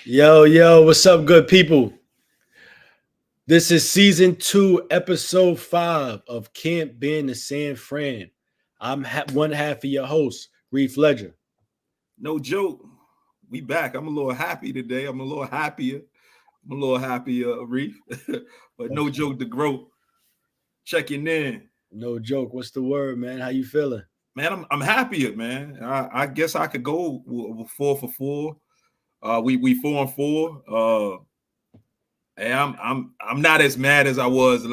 Yo, what's up, good people? This is season 2, episode 5 of Camp being the San Fran. I'm one half of your host, Reef Ledger. No joke. We back. I'm a little happy today. I'm a little happier. I'm a little happier, Reef. But no joke, the growth. Checking in. No joke. What's the word, man? How you feeling? Man, I'm happier, man. I guess I could go with 4 for 4. We 4 and 4. And I'm not as mad as I was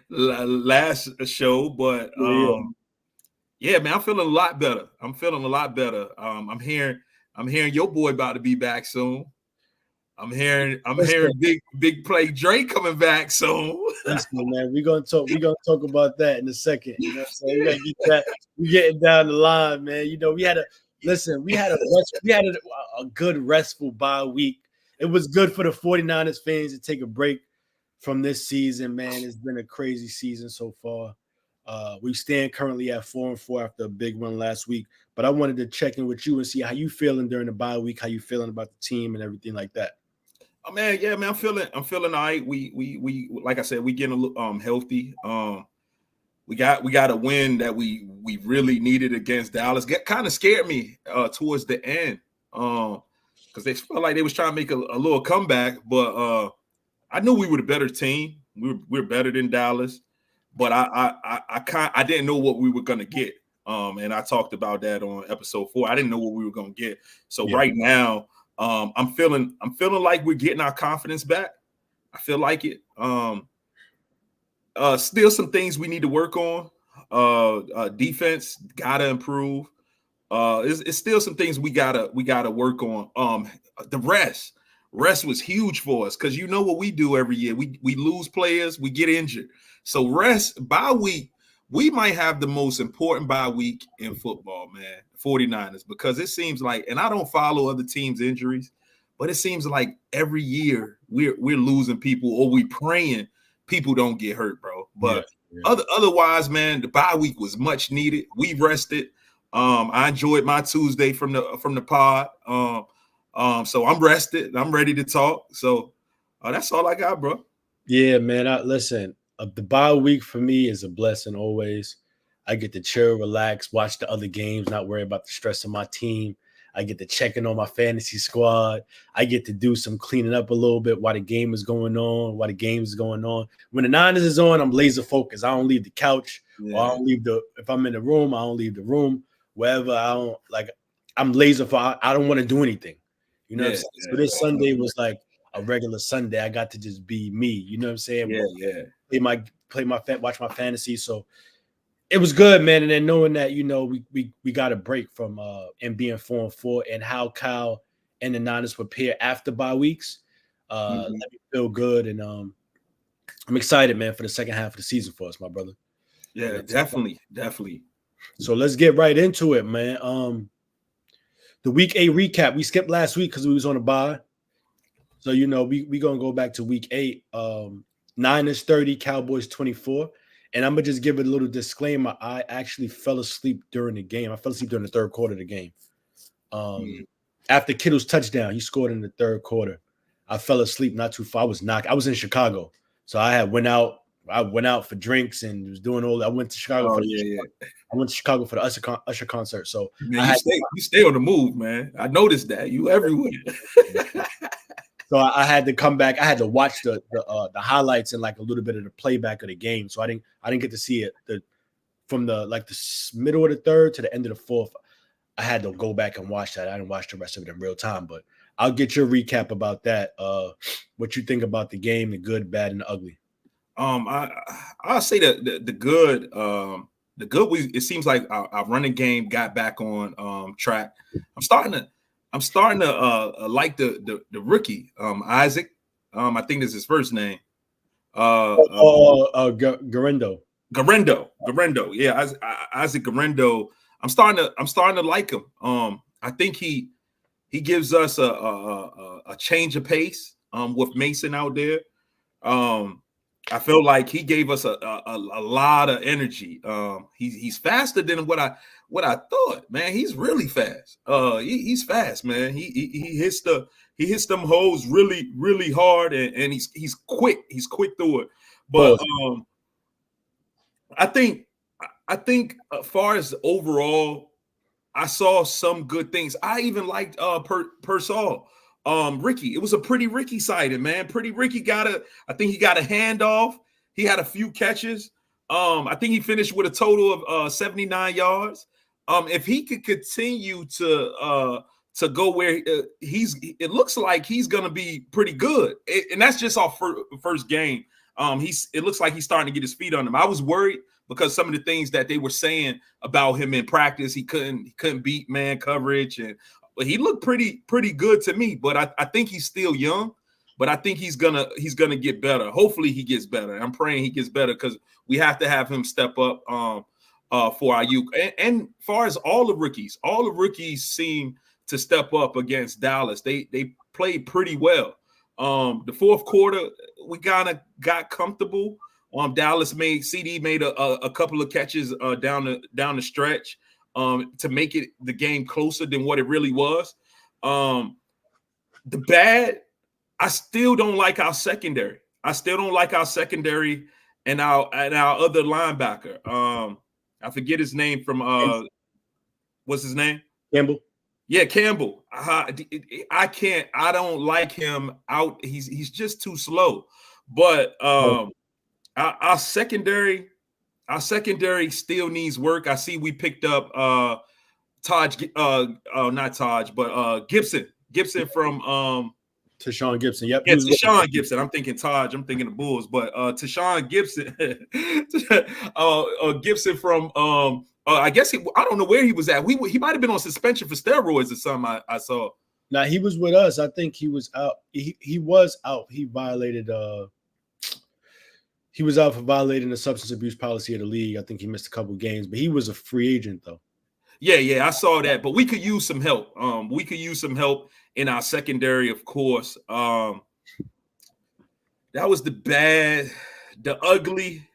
last show, but Yeah. yeah, man, I'm feeling a lot better. I'm feeling a lot better. I'm hearing your boy about to be back soon. I'm hearing Listen, big play Drake coming back soon. listen, man. We're gonna talk about that in a second. You know what I'm saying? We gotta get that. We getting down the line, man. You know, we had a good restful bye week. It was good for the 49ers fans to take a break from this season, man. It's been a crazy season so far. We stand currently at 4-4 after a big run last week. But I wanted to check in with you and see how you feeling during the bye week, how you feeling about the team and everything like that. Oh man, yeah, man, I'm feeling all right. We like I said, we getting healthy. We got a win that we really needed against Dallas. Kind of scared me towards the end. Because they felt like they was trying to make a little comeback, but I knew we were the better team. We're better than Dallas, but I didn't know what we were gonna get. And I talked about that on episode 4. I didn't know what we were gonna get. So Yeah. right now, I'm feeling like we're getting our confidence back. I feel like it. Still some things we need to work on. Defense gotta improve. It's still some things we gotta work on. The rest was huge for us because you know what we do every year. We lose players, we get injured. So rest bye week, we might have the most important bye week in football, man. 49ers, because it seems like, and I don't follow other teams' injuries, but it seems like every year we're losing people or we praying people don't get hurt, bro. Yeah. But otherwise, man, the bye week was much needed. We rested. I enjoyed my Tuesday from the pod. So I'm rested. I'm ready to talk. So that's all I got, bro. Yeah, man. Listen, the bye week for me is a blessing always. I get to chill, relax, watch the other games, not worry about the stress of my team. I get to check in on my fantasy squad. I get to do some cleaning up a little bit while the game is going on, while the game is going on. When the Niners is on, I'm laser focused. I don't leave the couch, or I don't leave if I'm in the room, I don't leave the room. Wherever I don't like, I'm laser focused. I don't want to do anything. You know what I'm saying? So this Sunday was like a regular Sunday. I got to just be me. You know what I'm saying? Watch my fantasy. So it was good, man. And then knowing that, you know, we got a break from and being 4-4 and how Kyle and the Niners prepare after bye weeks. Let me feel good. And I'm excited, man, for the second half of the season for us, my brother. Yeah, definitely. So let's get right into it, man. The week 8 recap. We skipped last week because we was on a bye. So, you know, we gonna go back to week 8. Niners 30, Cowboys 24. And I'm gonna just give it a little disclaimer. I actually fell asleep during the game. I fell asleep during the third quarter of the game. After Kittle's touchdown, he scored in the third quarter. I fell asleep not too far. I was in Chicago, so I went out for drinks and was doing all that. I went to Chicago I went to Chicago for the Usher concert. So man, you stay on the move, man. I noticed that you everywhere. So I had to come back. I had to watch the highlights and like a little bit of the playback of the game. So I didn't get to see it from the middle of the third to the end of the fourth. I had to go back and watch that. I didn't watch the rest of it in real time, but I'll get your recap about that. What you think about the game, the good, bad, and the ugly. I'll say that the good. The good. It seems like our running game got back on track. I'm starting to like the rookie, Isaac. I think that's his first name. Garendo. Garendo. Yeah, Isaac Garendo. I'm starting to like him. I think he gives us a change of pace. With Mason out there. I feel like he gave us a lot of energy. He's faster than what what I thought, man. He's really fast. He's fast, man. He hits them holes really, really hard, and he's quick. He's quick through it. But I think as far as overall, I saw some good things. I even liked Persall. Ricky. It was a pretty Ricky sighting, man. Pretty Ricky I think he got a handoff. He had a few catches. I think he finished with a total of 79 yards. If he could continue to go where it looks like he's gonna be pretty good. And that's just our first game. It looks like he's starting to get his feet on him. I was worried because some of the things that they were saying about him in practice, he couldn't beat man coverage, but he looked pretty good to me. But I think he's still young, but I think he's gonna get better. Hopefully he gets better. I'm praying he gets better because we have to have him step up for our youth. And far as all the rookies seem to step up against Dallas. They played pretty well. The fourth quarter, we kind of got comfortable. CD made a couple of catches down the stretch to make it the game closer than what it really was. The bad, I still don't like our secondary. And our other linebacker. I forget his name from what's his name? Campbell. Yeah, Campbell. I don't like him out. He's just too slow. But our secondary still needs work. I see we picked up Gibson from Tashawn Gibson. Yep. Yeah, Tashawn Gibson. I'm thinking Taj. I'm thinking the Bulls, but Tashawn Gibson, Gibson from I guess I don't know where he was at. He might have been on suspension for steroids or something. I saw. Now he was with us. I think he was out. He was out. He violated. He was out for violating the substance abuse policy of the league. I think he missed a couple games, but he was a free agent though. Yeah, I saw that. But we could use some help. We could use some help in our secondary, of course. That was the bad, the ugly.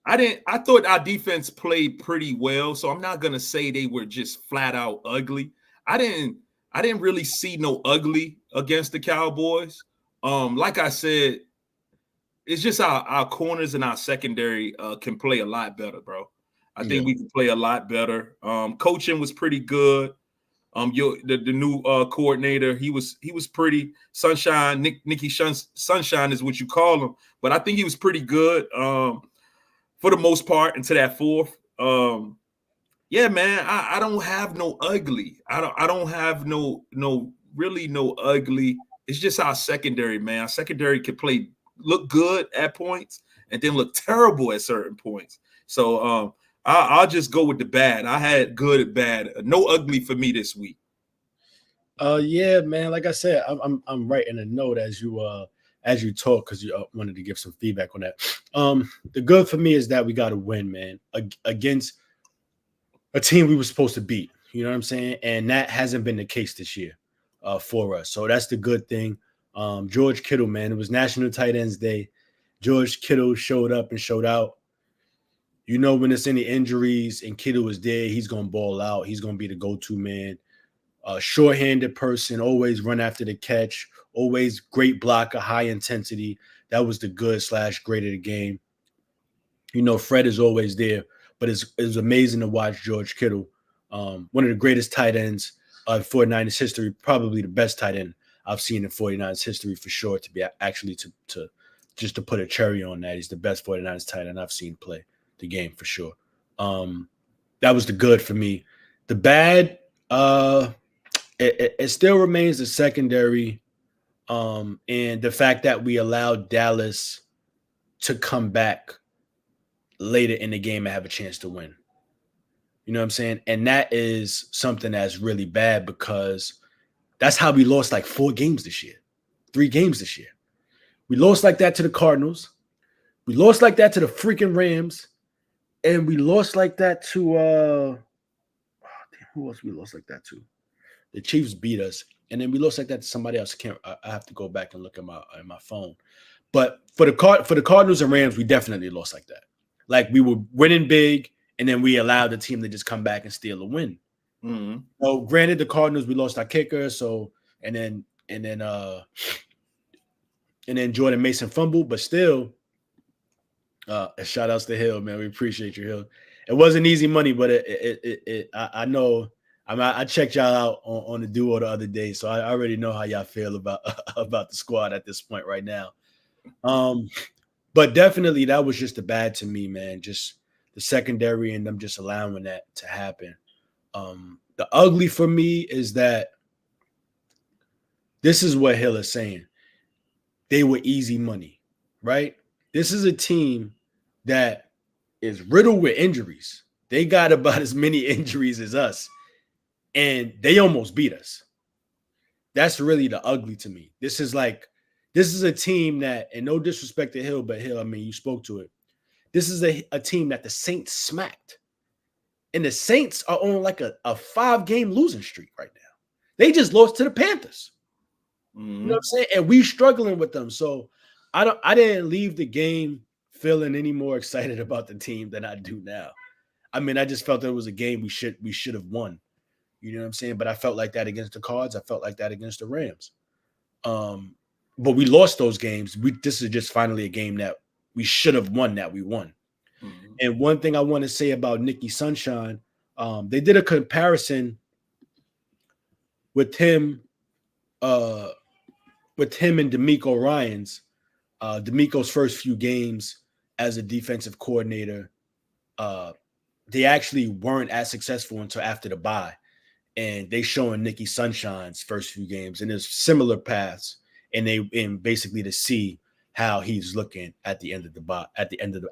I thought our defense played pretty well, so I'm not gonna say they were just flat out ugly. I didn't really see no ugly against the Cowboys. Like I said, it's just our corners and our secondary can play a lot better, bro. I think we can play a lot better. Coaching was pretty good. The new coordinator, he was pretty sunshine. Nicky Sunshine is what you call him, but I think he was pretty good for the most part into that fourth. Yeah, man, I don't have no ugly. I don't have no ugly. It's just our secondary, man. Our secondary can look good at points and then look terrible at certain points. So I'll just go with the bad. I had good and bad. No ugly for me this week. Yeah, man. Like I said, I'm writing a note as you talk because you wanted to give some feedback on that. The good for me is that we got to win, man, against a team we were supposed to beat. You know what I'm saying? And that hasn't been the case this year for us. So that's the good thing. George Kittle, man, it was National Tight Ends Day. George Kittle showed up and showed out. You know, when there's any injuries and Kittle is there, he's going to ball out. He's going to be the go-to man. Short-handed person, always run after the catch, always great blocker, high intensity. That was the good/great of the game. You know, Fred is always there, but it's amazing to watch George Kittle, one of the greatest tight ends of 49ers history, probably the best tight end I've seen in 49ers history for sure, to be actually to just to put a cherry on that. He's the best 49ers tight end I've seen play the game for sure. That was the good for me. The bad, it still remains the secondary, and the fact that we allowed Dallas to come back later in the game and have a chance to win. You know what I'm saying? And that is something that's really bad because that's how we lost like 3 games this year. We lost like that to the Cardinals. We lost like that to the freaking Rams. And we lost like that to who else we lost like that to? The Chiefs beat us. And then we lost like that to somebody else. I have to go back and look at my phone. But for the Cardinals and Rams, we definitely lost like that. Like we were winning big and then we allowed the team to just come back and steal a win. Mm-hmm. So granted, the Cardinals, we lost our kicker, so and then Jordan Mason fumbled, but still, shout outs to Hill, man. We appreciate you, Hill. It wasn't easy money, but I know. I checked y'all out on the duo the other day, so I already know how y'all feel about the squad at this point right now. But definitely that was just a bad to me, man. Just the secondary and them just allowing that to happen. The ugly for me is that this is what Hill is saying. They were easy money, right? This is a team that is riddled with injuries. They got about as many injuries as us, and they almost beat us. That's really the ugly to me. This is a team that, and no disrespect to Hill, but Hill, I mean, you spoke to it. This is a team that the Saints smacked. And the Saints are on like a 5-game losing streak right now. They just lost to the Panthers. Mm-hmm. You know what I'm saying? And we struggling with them. So I didn't leave the game feeling any more excited about the team than I do now. I mean, I just felt that it was a game we should have won. You know what I'm saying? But I felt like that against the Cards. I felt like that against the Rams. But we lost those games. This is just finally a game that we should have won that we won. Mm-hmm. And one thing I want to say about Nicky Sunshine, they did a comparison with him and DeMeco Ryans. DeMeco's first few games as a defensive coordinator, they actually weren't as successful until after the bye. And they showing Nicky Sunshine's first few games, and there's similar paths, and basically to see how he's looking at the end of the bye, after the end of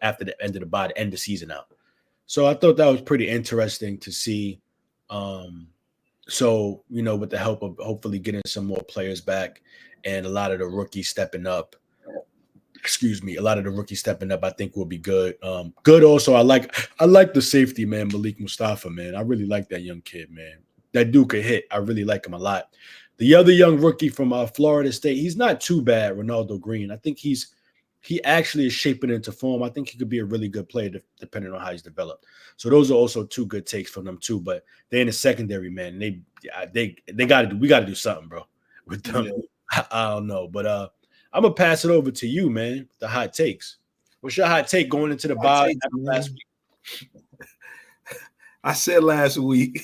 the bye, to end the season out. So I thought that was pretty interesting to see. So, you know, with the help of hopefully getting some more players back and a lot of the rookies stepping up, I think will be good. Good also, I like the safety, man, Malik Mustafa, man. I really like that young kid, man. That dude could hit. I really like him a lot. The other young rookie from Florida State, he's not too bad, Ronaldo Green. I think he actually is shaping into form. I think he could be a really good player depending on how he's developed. So those are also two good takes from them too. But they're in the secondary, man. We got to do something, bro, with them. Yeah. I don't know, but I'm gonna pass it over to you, man. The hot takes. What's your hot take going into the bye last week? I said last week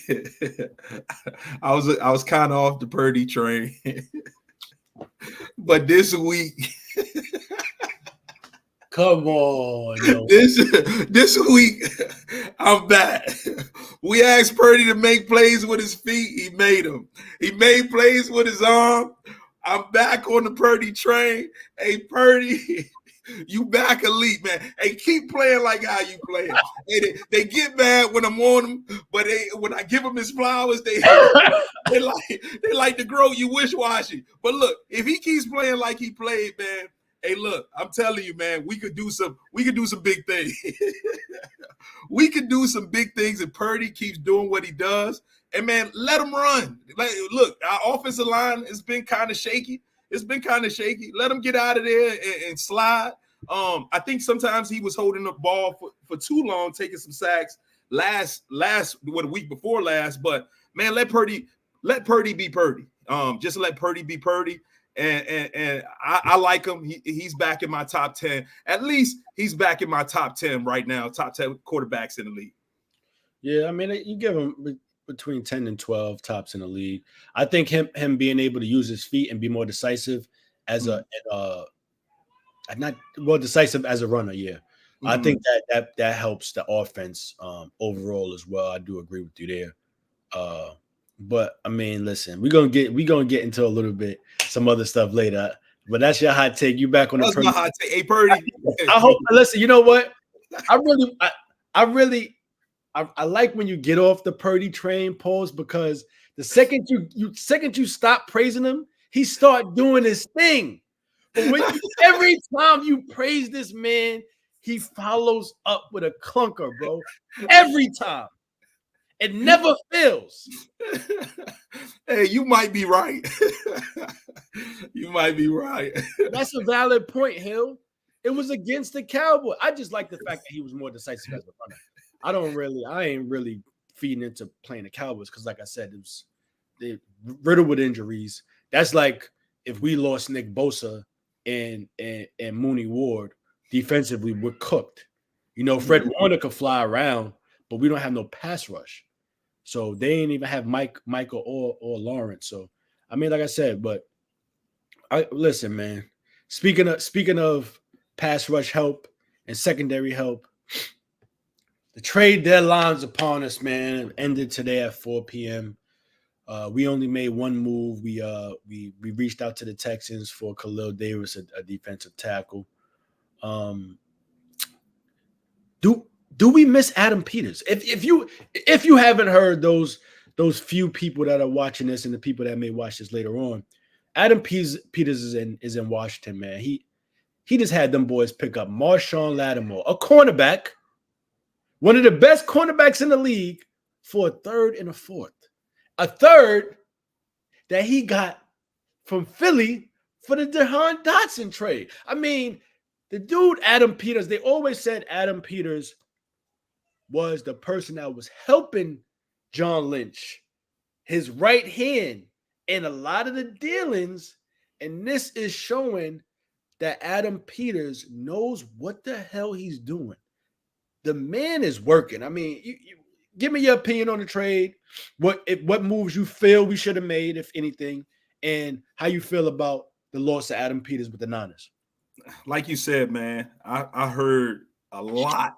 I was kind of off the Purdy train, but this week, come on, yo. this week I'm back. We asked Purdy to make plays with his feet. He made them. He made plays with his arm. I'm back on the Purdy train. Hey, Purdy, you back elite, man. Hey, keep playing like how you playing. Hey, they get mad when I'm on them, but when I give them his flowers, they like to grow you wish-washy. But look, if he keeps playing like he played, man, hey, look, I'm telling you, man, we could do some big things. We could do some big things if Purdy keeps doing what he does. And, man, let him run. Like, look, our offensive line has been kind of shaky. Let him get out of there and slide. I think sometimes he was holding the ball for too long, taking some sacks last a week before last. But, man, let Purdy be Purdy. Just let Purdy be Purdy. And I like him. He's back in my top 10. At least he's back in my top 10 right now, top 10 quarterbacks in the league. Yeah, I mean, you give him between 10 and 12 tops in the league. I think him being able to use his feet and be more decisive as not more decisive as a runner. Yeah, I think that helps the offense overall as well. I do agree with you there. But I mean, listen, we're gonna get into a little bit some other stuff later. But that's your hot take. You back on the Purdy. That's my hot take. Hey, Purdy. I hope. Listen, you know what? I like when you get off the Purdy train, Pauls, because the second you stop praising him, he start doing his thing. But every time you praise this man, he follows up with a clunker, bro. Every time. It never fails. Hey, you might be right. You might be right. That's a valid point, Hill. It was against the Cowboys. I just like the fact that he was more decisive as a runner. I ain't really feeding into playing the Cowboys because, like I said, they riddled with injuries. That's like if we lost Nick Bosa and Mooney Ward defensively, we're cooked. You know, Fred Warner could fly around, but we don't have no pass rush. So they ain't even have Michael or Lawrence. So I mean, like I said, but I listen, man. Speaking of pass rush help and secondary help, the trade deadline's upon us, man. It ended today at 4 p.m. We only made one move. We reached out to the Texans for Khalil Davis, a defensive tackle. Do we miss Adam Peters? If you haven't heard those few people that are watching this and the people that may watch this later on, Adam Peters is in Washington, man. He just had them boys pick up Marshawn Lattimore, a cornerback, one of the best cornerbacks in the league, for a third and a fourth. A third that he got from Philly for the Jahan Dotson trade. I mean, the dude, Adam Peters, they always said Adam Peters was the person that was helping John Lynch, his right hand, in a lot of the dealings. And this is showing that Adam Peters knows what the hell he's doing. The man is working. I mean, you give me your opinion on the trade. What moves you feel we should have made, if anything, and how you feel about the loss of Adam Peters with the Niners. Like you said, man, I heard a lot,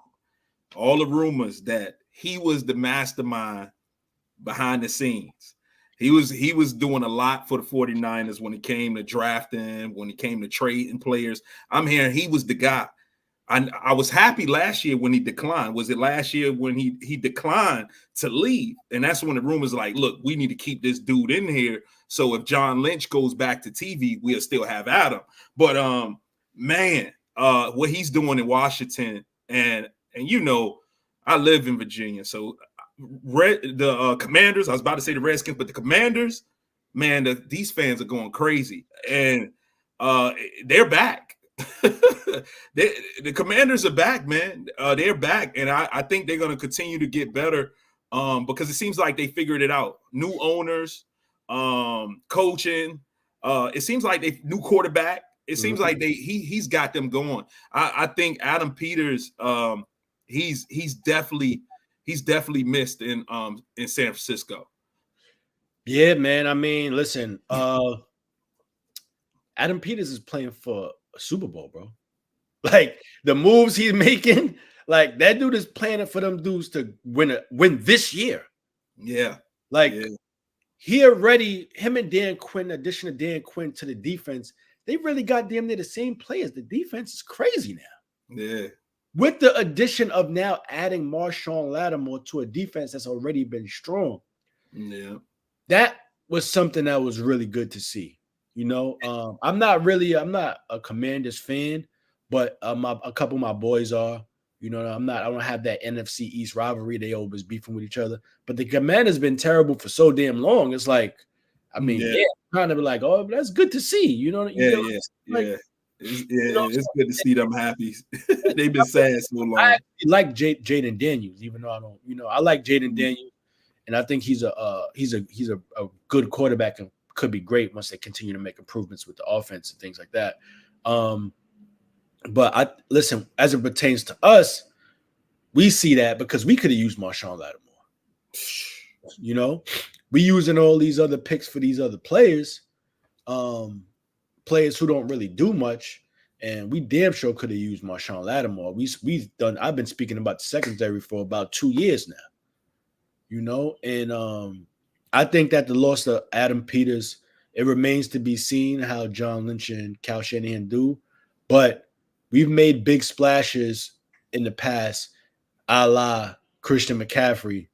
all the rumors that he was the mastermind behind the scenes. He was doing a lot for the 49ers when it came to drafting, when it came to trading players. I'm hearing he was the guy. I was happy last year when he declined. Was it last year when he declined to leave? And that's when the rumors like, look, we need to keep this dude in here. So if John Lynch goes back to TV, we'll still have Adam. But man, what he's doing in Washington, and you know, I live in Virginia, so the Commanders. I was about to say the Redskins, but the Commanders, man, these fans are going crazy, and they're back. The Commanders are back, man. They're back, and I think they're going to continue to get better because it seems like they figured it out. New owners, coaching. It seems like they new quarterback. It seems like he's got them going. I think Adam Peters, he's definitely missed in San Francisco. Yeah, man. I mean, listen, Adam Peters is playing for a Super Bowl, bro. Like the moves he's making, like that dude is planning for them dudes to win this year. Yeah. Like he already, him and Dan Quinn, addition of Dan Quinn to the defense, they really got damn near the same players. The defense is crazy now. Yeah. With the addition of now adding Marshawn Lattimore to a defense that's already been strong. Yeah. That was something that was really good to see. You know, I'm not a Commanders fan, but a couple of my boys are. You know, I don't have that NFC East rivalry. They always beefing with each other. But the Commanders been terrible for so damn long. It's like, I mean, kind of like, oh, that's good to see. You know, It's good to see them happy. They've been sad so long. I like Jaden Daniels, even though I don't. You know, I like Jaden Daniels, and I think he's a good quarterback and could be great once they continue to make improvements with the offense and things like that. But listen, as it pertains to us, we see that because we could have used Marshawn Lattimore. You know, we using all these other picks for these other players, players who don't really do much, and we damn sure could have used Marshawn Lattimore. I've been speaking about the secondary for about 2 years now. You know, and I think that the loss of Adam Peters, it remains to be seen how John Lynch and Cal Shanahan do, but we've made big splashes in the past, a la Christian McCaffrey,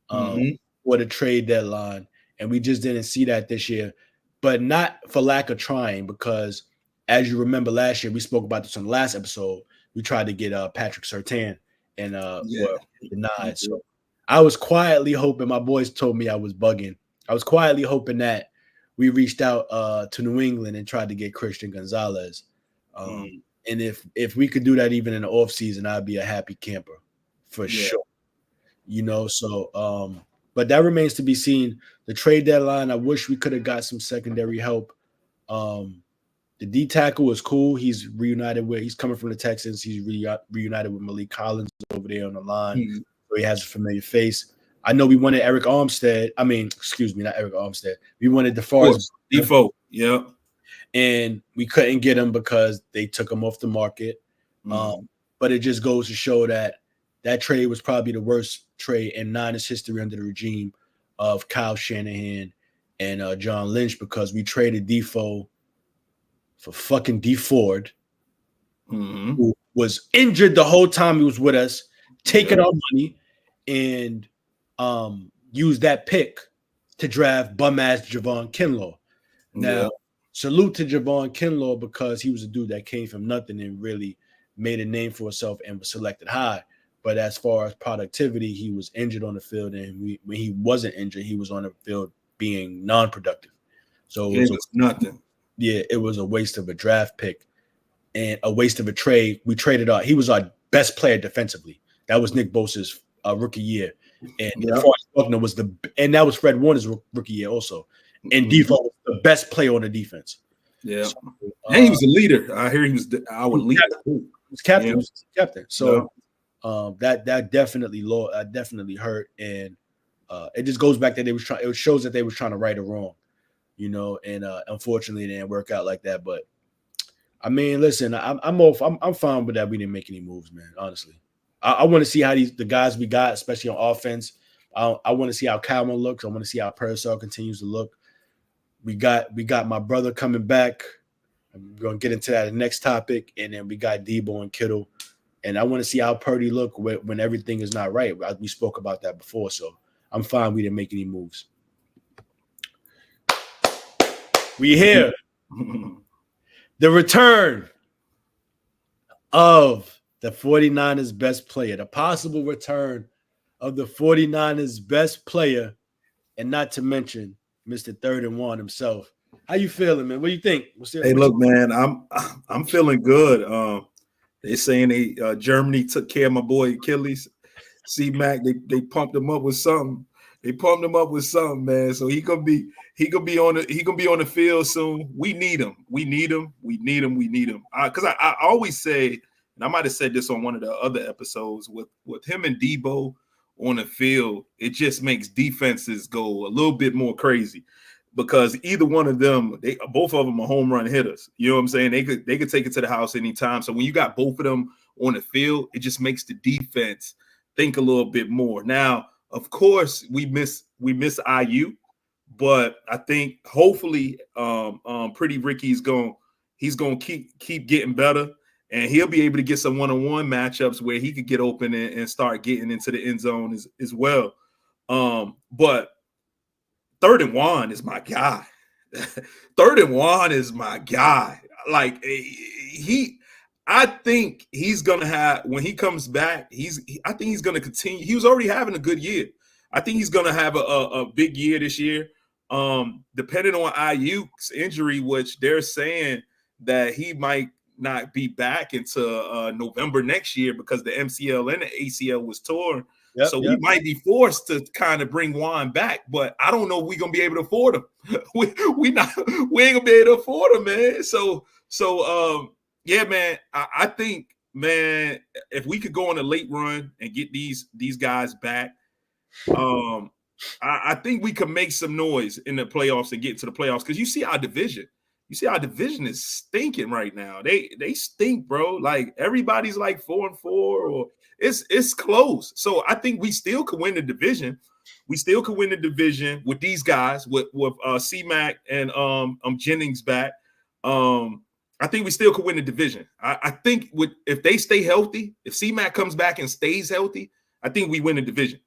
for the trade deadline, and we just didn't see that this year. But not for lack of trying, because as you remember last year, we spoke about this on the last episode. We tried to get Patrick Surtain and were denied. So I was quietly hoping. My boys told me I was bugging. I was quietly hoping that we reached out to New England and tried to get Christian Gonzalez. And if we could do that even in the offseason, I'd be a happy camper for sure. you know. So, but that remains to be seen. The trade deadline, I wish we could have got some secondary help. The D tackle was cool. He's coming from the Texans. He's reunited with Malik Collins over there on the line. Mhm. So he has a familiar face. I know we wanted Eric Armstead. I mean, excuse me, not Eric Armstead. We wanted DeForest Default. Yeah. and we couldn't get him because they took him off the market. But it just goes to show that that trade was probably the worst trade in Niners history under the regime of Kyle Shanahan and John Lynch, because we traded Defoe for fucking D Ford, who was injured the whole time he was with us, taking our money, and used that pick to draft bum ass Javon Kinlaw. Now, salute to Javon Kinlaw, because he was a dude that came from nothing and really made a name for himself and was selected high. But as far as productivity, he was injured on the field, and when he wasn't injured, he was on the field being non-productive. So it was nothing. Yeah, it was a waste of a draft pick and a waste of a trade. We traded out. He was our best player defensively. That was Nick Bosa's rookie year, and Forrest Buckner was and that was Fred Warner's rookie year also. And Defoe was the best player on the defense. Yeah, so, and he was a leader. I hear he was our leader. He was captain. Yeah. He was captain. So that definitely hurt, and it just goes back that they was trying. It shows that they was trying to right a wrong, you know. And unfortunately, it didn't work out like that. But I mean, listen, I'm fine with that. We didn't make any moves, man. Honestly, I want to see how the guys we got, especially on offense. I want to see how Calvin looks. I want to see how Purcell continues to look. We got my brother coming back. I'm going to get into that next topic. And then we got Debo and Kittle. And I want to see how Purdy look when everything is not right. We spoke about that before. So I'm fine. We didn't make any moves. We here. The return of the 49ers best player. The possible return of the 49ers best player. And not to mention Mr. Third and One himself. How you feeling, man? What do you think? Look, man, I'm feeling good. They're saying Germany took care of my boy Achilles. C-Mac, they pumped him up with something. They pumped him up with something, man. So he gonna be on the field soon. We need him. Because I always say, and I might have said this on one of the other episodes, with him and Debo on the field, it just makes defenses go a little bit more crazy, because either one of them, both of them are home run hitters. You know what I'm saying? They could take it to the house anytime. So when you got both of them on the field, it just makes the defense think a little bit more. Now, of course, we miss IU, but I think hopefully Pretty Ricky's gonna keep getting better. And he'll be able to get some one-on-one matchups where he could get open and start getting into the end zone as well. But Third and One is my guy. Third and One is my guy. Like I think he's gonna have, when he comes back, I think he's gonna continue. He was already having a good year. I think he's gonna have a big year this year. Depending on IU's injury, which they're saying that he might not be back until November next year because the MCL and the ACL was torn. We might be forced to kind of bring Juan back, but I don't know if we're gonna be able to afford him. we ain't gonna be able to afford him, man. So yeah, man. I think, man, if we could go on a late run and get these guys back, I think we could make some noise in the playoffs and get to the playoffs, because you see our division. Is stinking right now. They stink, bro. Like everybody's like 4-4, or it's close. So I think we still could win the division. We still could win the division with these guys, with C-Mac and Jennings back. I think we still could win the division. I think if they stay healthy, if C-Mac comes back and stays healthy, I think we win the division.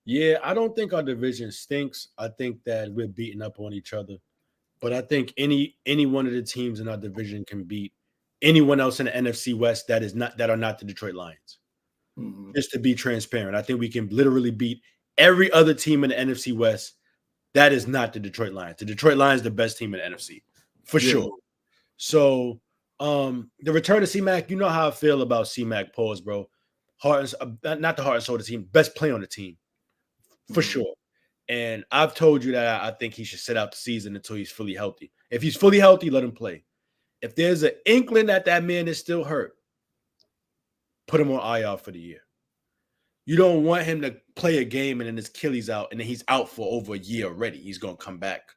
Yeah, I don't think our division stinks. I think that we're beating up on each other. But I think any one of the teams in our division can beat anyone else in the NFC West that are not the Detroit Lions. Mm-hmm. Just to be transparent, I think we can literally beat every other team in the NFC West that is not the Detroit Lions. The Detroit Lions are the best team in the NFC for sure. So the return of C-Mac, you know how I feel about C-Mac. Pause, bro. not the heart and soul of the team, best player on the team for sure. And I've told you that I think he should sit out the season until he's fully healthy. If he's fully healthy, let him play. If there's an inkling that man is still hurt, put him on IR for the year. You don't want him to play a game and then his Achilles out and then he's out for over a year already. He's going to come back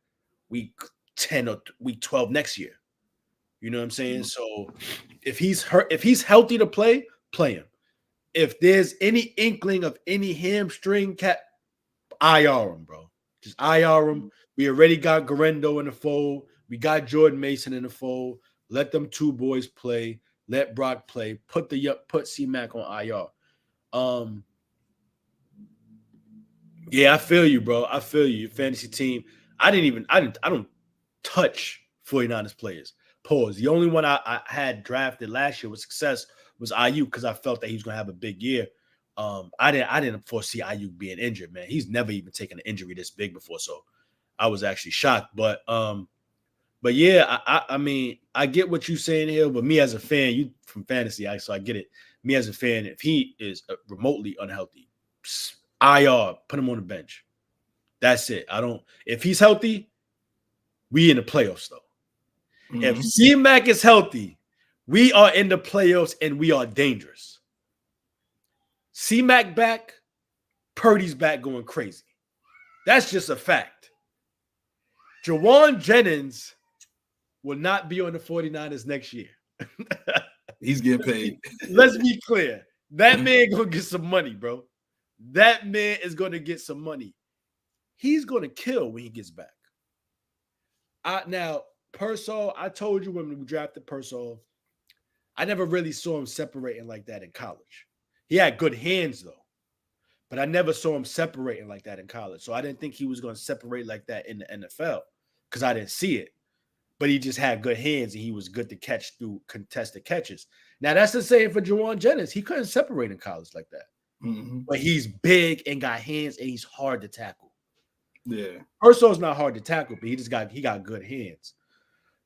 week 10 or week 12 next year. You know what I'm saying? So if he's hurt, if he's healthy to play him. If there's any inkling of any hamstring, IR him, bro. Just IR him. We already got Garendo in the fold. We got Jordan Mason in the fold. Let them two boys play. Let Brock play. Put C-Mac on IR. Yeah, I feel you, bro. I feel you. Your fantasy team. I don't touch 49ers players. Pause. The only one I had drafted last year with success was Ayuk because I felt that he was gonna have a big year. I didn't foresee Ayuk being injured, man. He's never even taken an injury this big before, so I was actually shocked. But yeah, I mean, I get what you're saying here, but me as a fan, you from fantasy, so I get it. Me as a fan, if he is remotely unhealthy, IR, put him on the bench. That's it. If he's healthy, we in the playoffs though. Mm-hmm. If C-Mac is healthy, we are in the playoffs and we are dangerous. C-Mac back, Purdy's back going crazy. That's just a fact. Jawan Jennings will not be on the 49ers next year. He's getting paid. Let's be clear. That man going to get some money, bro. That man is going to get some money. He's going to kill when he gets back. Now, Pearsall, I told you when we drafted Pearsall, I never really saw him separating like that in college. He had good hands, though. But I never saw him separating like that in college. So I didn't think he was going to separate like that in the NFL because I didn't see it. But he just had good hands and he was good to catch through contested catches. Now, that's the same for Jawan Jennings. He couldn't separate in college like that. Mm-hmm. But he's big and got hands and he's hard to tackle. Yeah. Pearsall's not hard to tackle, but he got good hands.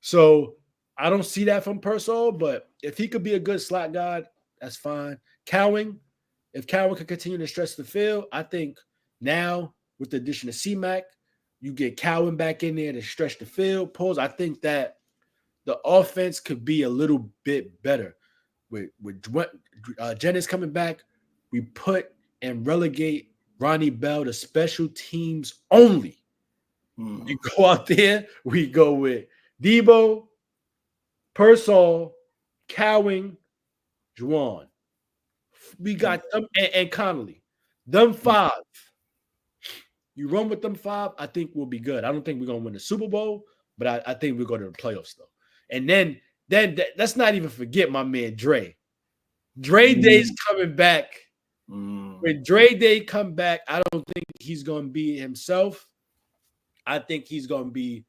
So I don't see that from Pearsall, but if he could be a good slot guard, that's fine. If Cowan could continue to stretch the field, I think now with the addition of C-Mac, you get Cowan back in there to stretch the field. I think that the offense could be a little bit better. With Jennings coming back, we put and relegate Ronnie Bell to special teams only. We go out there, we go with Debo, Pearsall, Cowan, Juwan. We got them and Connolly. Them five. You run with them five, I think we'll be good. I don't think we're going to win the Super Bowl, but I think we'll go to the playoffs, though. And then let's not even forget my man Dre. Dre Day's coming back. When Dre Day come back, I don't think he's going to be himself. I think he's going to be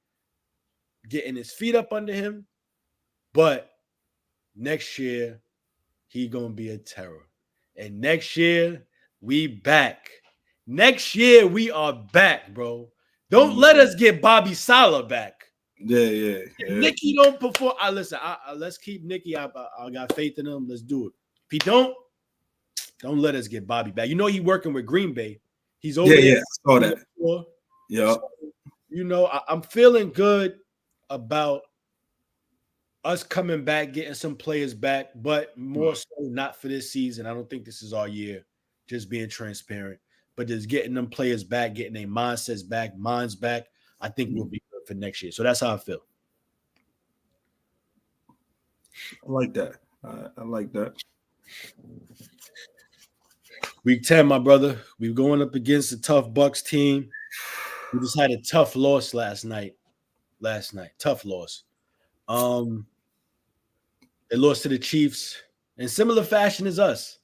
getting his feet up under him. But next year, he going to be a terror. And next year, we back. Next year, we are back, bro. Don't let us get Bobby Saleh back. Yeah. Nicky don't perform. Listen, let's keep Nicky. I got faith in him. Let's do it. If he don't let us get Bobby back. You know, he's working with Green Bay. He's over there. Yeah, I saw that. Yeah. So, you know, I'm feeling good about us coming back, getting some players back, but more so not for this season. I don't think this is our year, just being transparent. But just getting them players back, getting their mindsets back, minds back, I think we'll be good for next year. So that's how I feel. I like that. I like that. Week 10, my brother. We're going up against a tough Bucks team. We just had a tough loss last night. Tough loss. They lost to the Chiefs in similar fashion as us.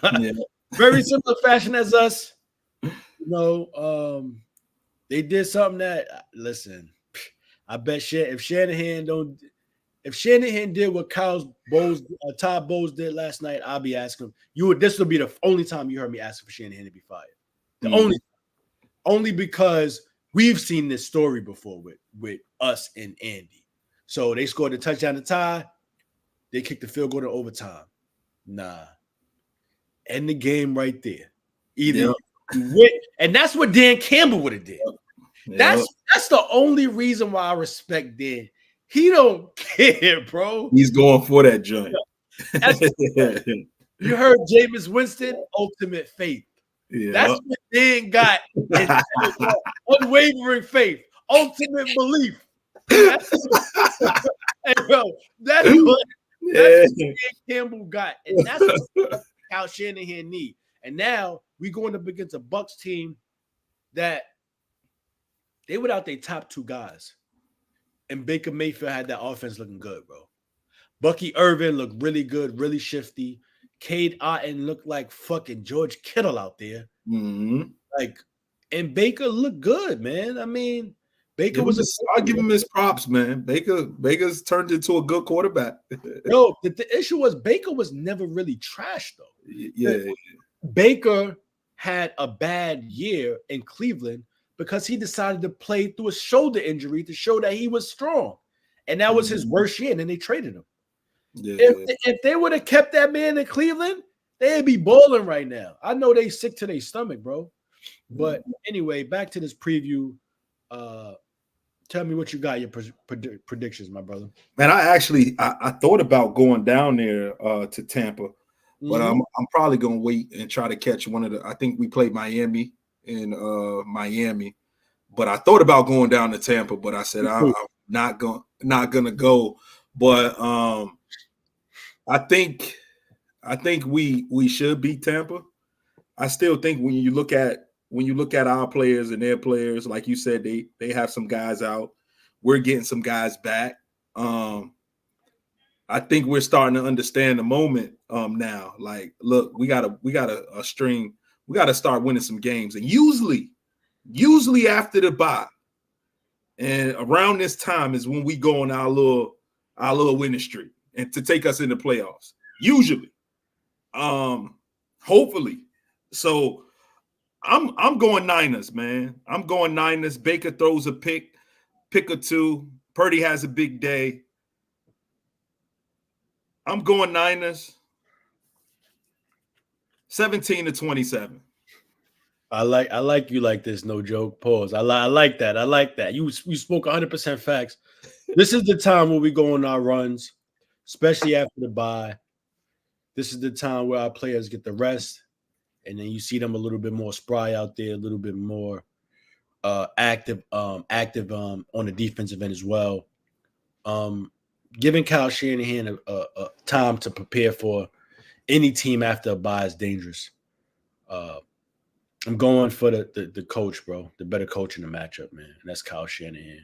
Yeah. Very similar fashion as us. You know, they did something that, listen, I bet if Shanahan did what Todd Bowles did last night, I'll be asking him. This will be the only time you heard me asking for Shanahan to be fired. Only because we've seen this story before with us and Andy. So they scored a touchdown to tie. They kicked the field goal to overtime. Nah. end the game right there. Either you win, and that's what Dan Campbell would have did. That's the only reason why I respect Dan. He don't care, bro. He's going for that joint. You heard Jameis Winston, ultimate faith. Yeah. That's what Dan got. Unwavering faith, ultimate belief. Hey, bro, that's what Dan Campbell got, and that's what Kyle Shanahan need. And now we going up against a Bucs team that they without their top two guys, and Baker Mayfield had that offense looking good, bro. Bucky Irvin looked really good, really shifty. Cade Otton looked like fucking George Kittle out there. Mm-hmm. Like, and Baker looked good, man. I mean, Baker I'll give him his props, man. Baker's turned into a good quarterback. No, the issue was Baker was never really trash, though. Yeah. Baker had a bad year in Cleveland because he decided to play through a shoulder injury to show that he was strong. And that was his worst year, and then they traded him. Yeah. If they would have kept that man in Cleveland, they'd be balling right now. I know they sick to their stomach, bro. But anyway, back to this preview. Tell me what you got, your predictions, my brother. Man, I thought about going down there to Tampa, but I'm probably gonna wait and try to catch one of the. I think we played Miami in Miami, but I thought about going down to Tampa, but I said I'm not gonna go. But I think we should beat Tampa. I still think when you look at our players and their players, like you said, they have some guys out. We're getting some guys back. I think we're starting to understand the moment now. Like, look, we got a string. We got to start winning some games. And usually after the bye and around this time is when we go on our little winning streak and to take us into playoffs. Usually. Hopefully. So I'm going Niners, man. I'm going Niners. Baker throws a pick or two. Purdy has a big day. I'm going Niners. 17-27. I like you like this, no joke. Pause. I like that. I like that. You spoke 100% facts. This is the time where we go on our runs, especially after the bye. This is the time where our players get the rest. And then you see them a little bit more spry out there, a little bit more active on the defensive end as well. Giving Kyle Shanahan a time to prepare for any team after a bye is dangerous. I'm going for the coach, bro, the better coach in the matchup, man, and that's Kyle Shanahan.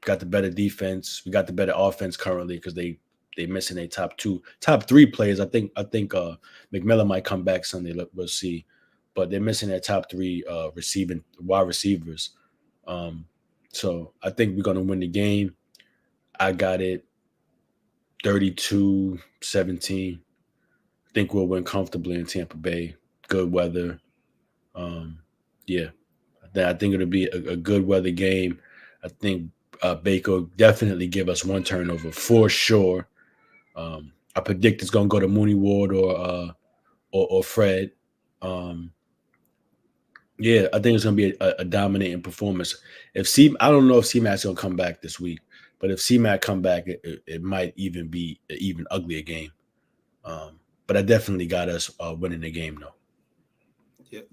Got the better defense. We got the better offense currently because they missing their top three players. I think McMillan might come back Sunday. We'll see, but they're missing their top three wide receivers. So I think we're gonna win the game. I got it 32-17. I think we'll win comfortably in Tampa Bay. Good weather. Yeah, I think it'll be a good weather game. I think Baker will definitely give us one turnover for sure. I predict it's gonna go to Mooney Ward or Fred. Yeah, I think it's gonna be a dominating performance. I don't know if C-Mac's gonna come back this week, but if C-Mac come back, it might even be an even uglier game. But I definitely got us winning the game though.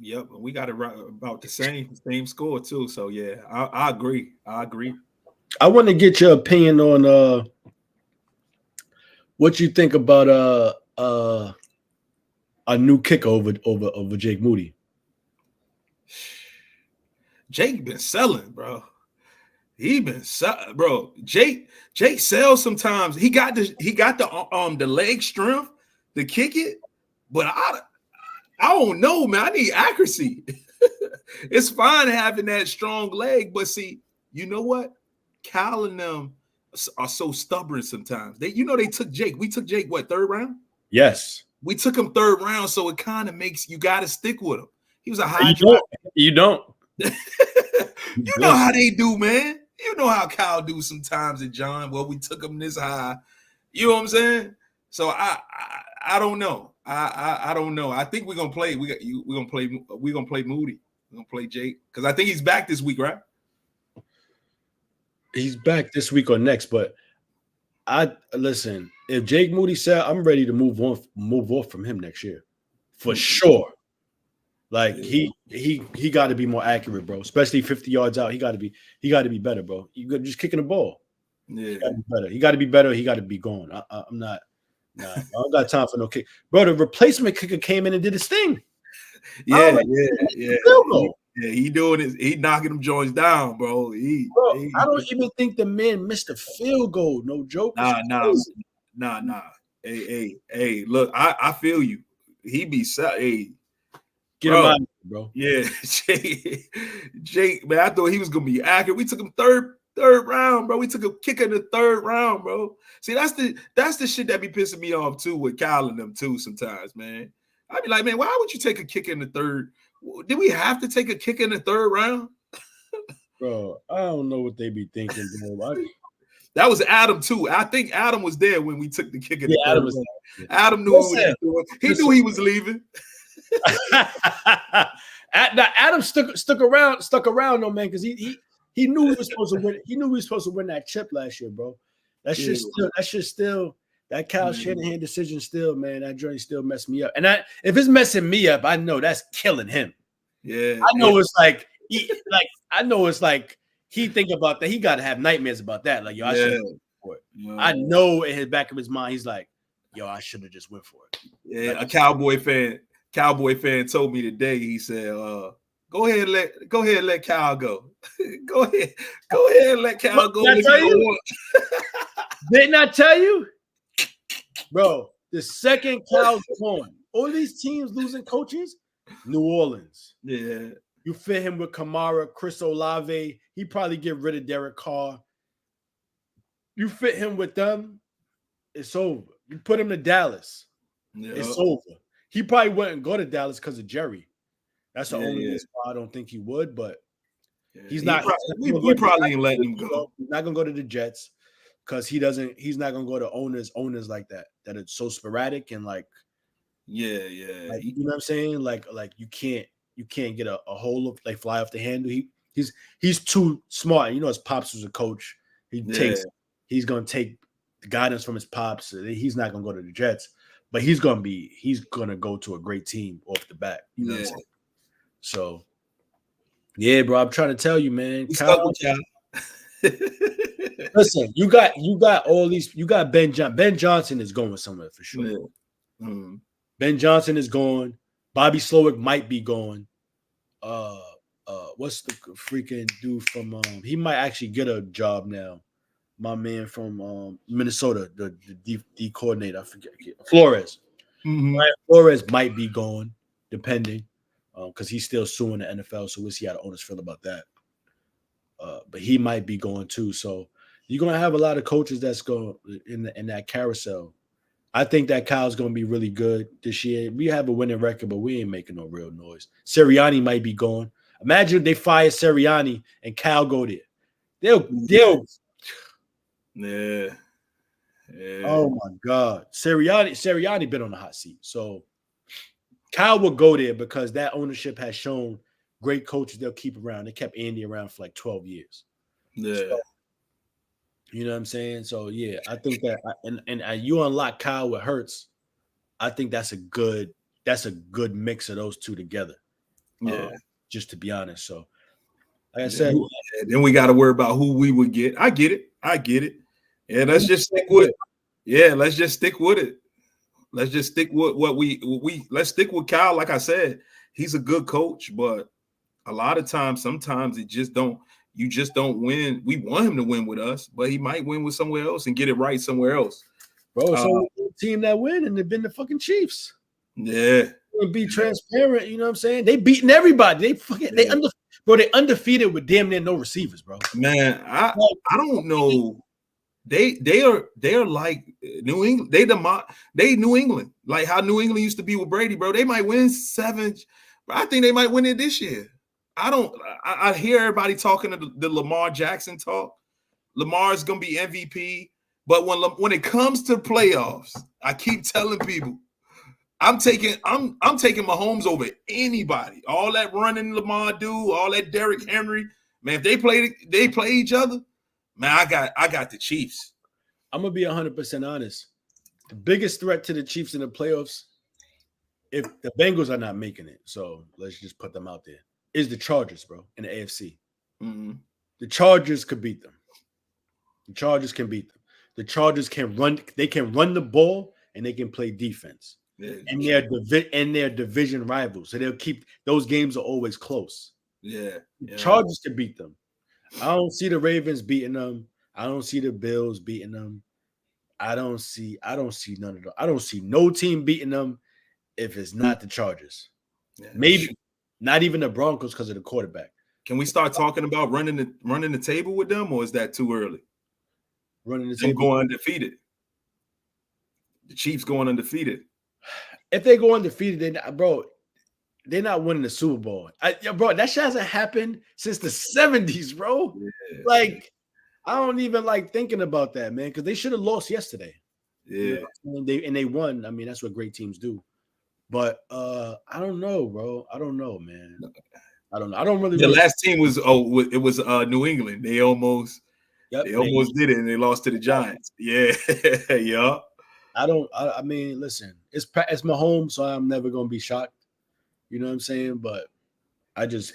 Yep. We got it right about the same score too. So yeah, I agree. I want to get your opinion on what you think about a new kicker over Jake Moody. Jake been selling, bro. He been selling, bro. Jake sells sometimes. He got the leg strength to kick it, but I don't know, man. I need accuracy. It's fine having that strong leg, but see, you know what? Cal and them are so stubborn sometimes. They took Jake. We took Jake, what, 3rd round? Yes. We took him 3rd round, so it kind of makes you got to stick with him. He was a high draft. You don't. You know how they do, man. You know how Cal do sometimes at John. Well, we took him this high. You know what I'm saying? So I I don't know. I don't know. I think we're gonna play. We're gonna play Moody. We're gonna play Jake because I think he's back this week, right? He's back this week or next, but I listen. If Jake Moody said, I'm ready to move off from him next year, for sure. Like he got to be more accurate, bro. Especially 50 yards out, he got to be better, bro. You just kicking the ball. Yeah, he got to be better. He got to be gone. I'm not. Nah, I don't got time for no kick, bro. The replacement kicker came in and did his thing. Yeah. He doing it. He knocking them joints down, bro. I don't even think the man missed a field goal. No joke. Nah. Hey. Look, I feel you. He be hey. Get him out, bro. Yeah, Jake, man. I thought he was gonna be accurate. We took him third round, bro. We took a kick in the third round, bro. See, that's the shit that be pissing me off too with Kyle and them too sometimes, man. I'd be like, man, why would you take a kick in the third? Did we have to take a kick in the third round? Bro, I don't know what they be thinking, bro. That was Adam too. I think Adam was there when we took the kick in the third round. Adam knew what he was doing. He knew he was leaving. Adam stuck around though, man, because he knew he was supposed to win. He knew he was supposed to win that chip last year, bro. That's just still that Kyle Shanahan decision still, man. That journey still messed me up. And if it's messing me up, I know that's killing him. Yeah, I know it's like he think about that. He got to have nightmares about that. Like, yo, I should have went for it. Yeah. I know in his back of his mind, he's like, yo, I should have just went for it. Yeah, like, a Cowboy fan told me today. He said, "Go ahead, let Kyle go. go ahead, and let Kyle go." Didn't I tell you, bro? The second Kyle's gone, all these teams losing coaches. New Orleans. Yeah. You fit him with Kamara, Chris Olave. He probably get rid of Derek Carr. You fit him with them, it's over. You put him to Dallas, it's over. He probably wouldn't go to Dallas because of Jerry. That's the only reason why I don't think he would, but he's not. We probably ain't letting him go. He's not gonna go to the Jets because he's not gonna go to owners like that are so sporadic and like. Yeah. Like, you know what I'm saying? Like you can't get a hold of, like, fly off the handle. He's too smart. You know, his pops was a coach. He's gonna take the guidance from his pops. He's not gonna go to the Jets, but he's gonna go to a great team off the bat. You know what I'm saying? So yeah, bro. I'm trying to tell you, man. Kyle, listen, you got all these. You got Ben Johnson. Ben Johnson is going somewhere for sure. Yeah. Mm-hmm. Ben Johnson is gone. Bobby Slowick might be gone. What's the freaking dude from? He might actually get a job now. My man from Minnesota, the D coordinator, I forget. Flores. Mm-hmm. Ryan Flores might be gone, depending, because he's still suing the NFL. So we'll see how the owners feel about that. But he might be going too. So you're gonna have a lot of coaches that's going in that carousel. I think that Kyle's going to be really good this year. We have a winning record, but we ain't making no real noise. Sirianni might be gone. Imagine if they fire Sirianni and Kyle go there. They'll. Yeah. Oh my God, Sirianni been on the hot seat. So Kyle will go there because that ownership has shown great coaches they'll keep around. They kept Andy around for like 12 years. Yeah. So, you know what I'm saying? So yeah, I think that, and you unlock Kyle with Hurts. I think that's a good mix of those two together. Yeah, just to be honest. So, like I said, then we got to worry about who we would get. I get it. And let's just stick with it. Yeah, let's just stick with it. Let's just stick with let's stick with Kyle. Like I said, he's a good coach, but a lot of times, sometimes you just don't win. We want him to win with us, but he might win with somewhere else and get it right somewhere else. Bro, so the team that win, and they've been the fucking Chiefs. Yeah. Be transparent, you know what I'm saying? They beating everybody. They undefeated with damn near no receivers, bro. Man, I don't know. They are like New England. They New England, like how New England used to be with Brady, bro. They might win 7. I think they might win it this year. I hear everybody talking to the Lamar Jackson talk. Lamar's gonna be MVP, but when it comes to playoffs, I keep telling people I'm taking Mahomes over anybody. All that running Lamar do, all that Derrick Henry, man. If they play each other, man. I got the Chiefs. I'm gonna be 100% honest. The biggest threat to the Chiefs in the playoffs, if the Bengals are not making it, so let's just put them out there, is the Chargers, bro, in the AFC. Mm-hmm. The Chargers could beat them. The Chargers can beat them. The Chargers can run. They can run the ball and they can play defense. Yeah, and their division rivals, so they'll keep those games are always close. Yeah, Chargers can beat them. I don't see the Ravens beating them. I don't see the Bills beating them. I don't see none of them. I don't see no team beating them if it's not the Chargers. Yeah, maybe not even the Broncos because of the quarterback. Can we start talking about running the table with them, or is that too early? Running the table, going undefeated. The Chiefs going undefeated. If they go undefeated, they're not winning the Super Bowl. Bro, that shit hasn't happened since the 70s, bro. Yeah. Like, I don't even like thinking about that, man, because they should have lost yesterday. Yeah. And they won. I mean, that's what great teams do. But I don't know, bro. I don't know, man. I don't know. I don't really. The last team was New England. They almost did it, and they lost to the Giants. Yeah, yeah. I mean, listen, it's Mahomes, so I'm never gonna be shocked. You know what I'm saying? But I just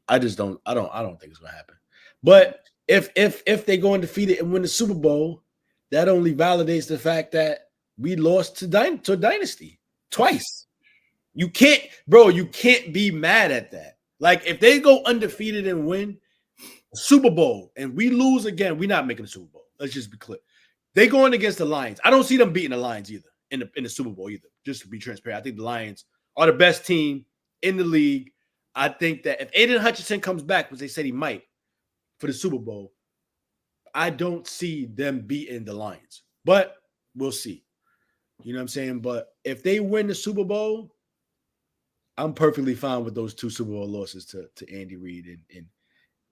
don't think it's gonna happen. But if they go undefeated and win the Super Bowl, that only validates the fact that we lost to a dynasty twice. You can't be mad at that. Like, if they go undefeated and win the Super Bowl and we lose again, we're not making the Super Bowl. Let's just be clear. They going against the Lions. I don't see them beating the Lions either in the Super Bowl either. Just to be transparent, I think the Lions are the best team in the league. I think that if Aiden Hutchinson comes back, which they said he might for the Super Bowl, I don't see them beating the Lions. But we'll see. You know what I'm saying? But if they win the Super Bowl, I'm perfectly fine with those two Super Bowl losses to Andy Reid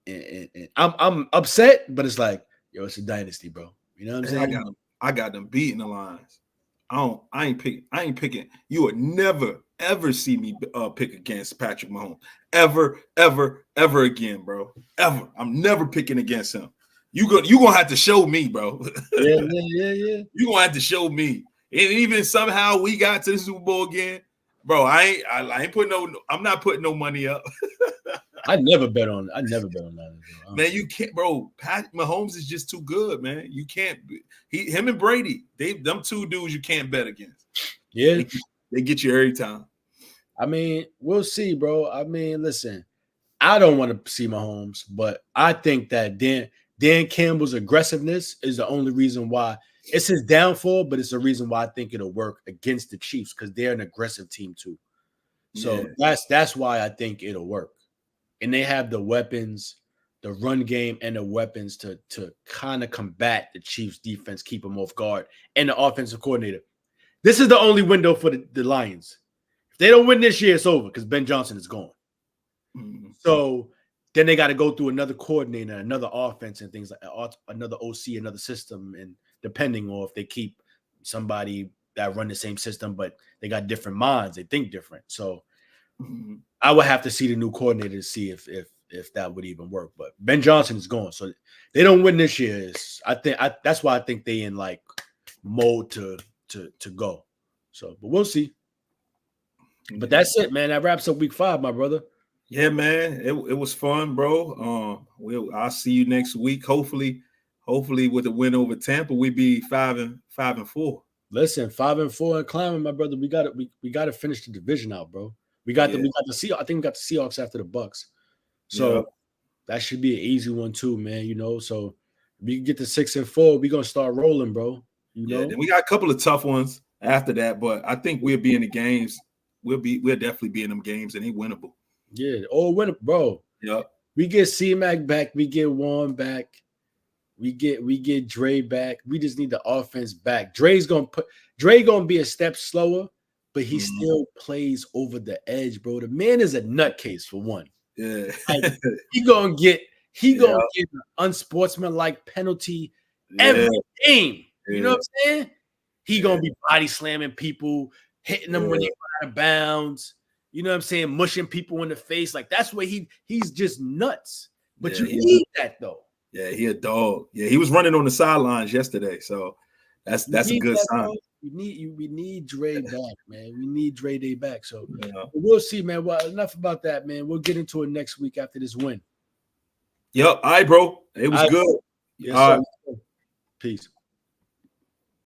and I'm upset, but it's like, yo, it's a dynasty, bro. You know what I'm saying? I got them beating the Lions. I ain't picking. You would never ever see me pick against Patrick Mahomes. Ever again, bro. Ever. I'm never picking against him. You gonna have to show me, bro. Yeah. You gonna have to show me. And even somehow we got to the Super Bowl again. Bro, I ain't putting I'm not putting no money up. I never bet on that. Man, you can't, bro. Pat Mahomes is just too good, man. You can't. Him and Brady, them two dudes you can't bet against. Yeah, they get you every time. I mean, we'll see, bro. I mean, listen, I don't want to see Mahomes, but I think that Dan Campbell's aggressiveness is the only reason why. It's his downfall, but it's the reason why I think it'll work against the Chiefs because they're an aggressive team too. So that's why I think it'll work. And they have the weapons, the run game, and the weapons to kind of combat the Chiefs' defense, keep them off guard, and the offensive coordinator. This is the only window for the Lions. If they don't win this year, it's over because Ben Johnson is gone. Mm-hmm. So then they got to go through another coordinator, another offense, and things like another OC, another system, and depending on if they keep somebody that run the same system, but they got different minds, they think different. So I would have to see the new coordinator to see if that would even work. But Ben Johnson is gone, so they don't win this year. That's why I think they in like mode to go. So, but we'll see. But that's it, man. That wraps up week 5, my brother. Yeah, man. It was fun, bro. I'll see you next week. Hopefully with a win over Tampa, we be 5-4. Listen, 5-4 and climbing, my brother. We got to finish the division out, bro. We got the Seahawks. I think we got the Seahawks after the Bucks. So that should be an easy one too, man. You know, so if we can get to 6-4, we're gonna start rolling, bro. You know, then we got a couple of tough ones after that, but I think we'll be in the games. We'll definitely be in them games, and they winnable. Yeah, winnable, bro. Yep. We get C-Mac back, we get Warren back. We get Dre back. We just need the offense back. Dre gonna be a step slower, but he still plays over the edge, bro. The man is a nutcase for one. Yeah, like, he gonna get an unsportsmanlike penalty every game. You know what I'm saying? He gonna be body slamming people, hitting them when they go out of bounds. You know what I'm saying? Mushing people in the face. Like that's where he's just nuts. But you need that though. Yeah, he a dog. Yeah, he was running on the sidelines yesterday. So that's a good sign. Bro. We need Dre back, man. We need Dre Day back. So we'll see, man. Well, enough about that, man. We'll get into it next week after this win. Yep. All right, bro. It was good. Yes, sir. Peace.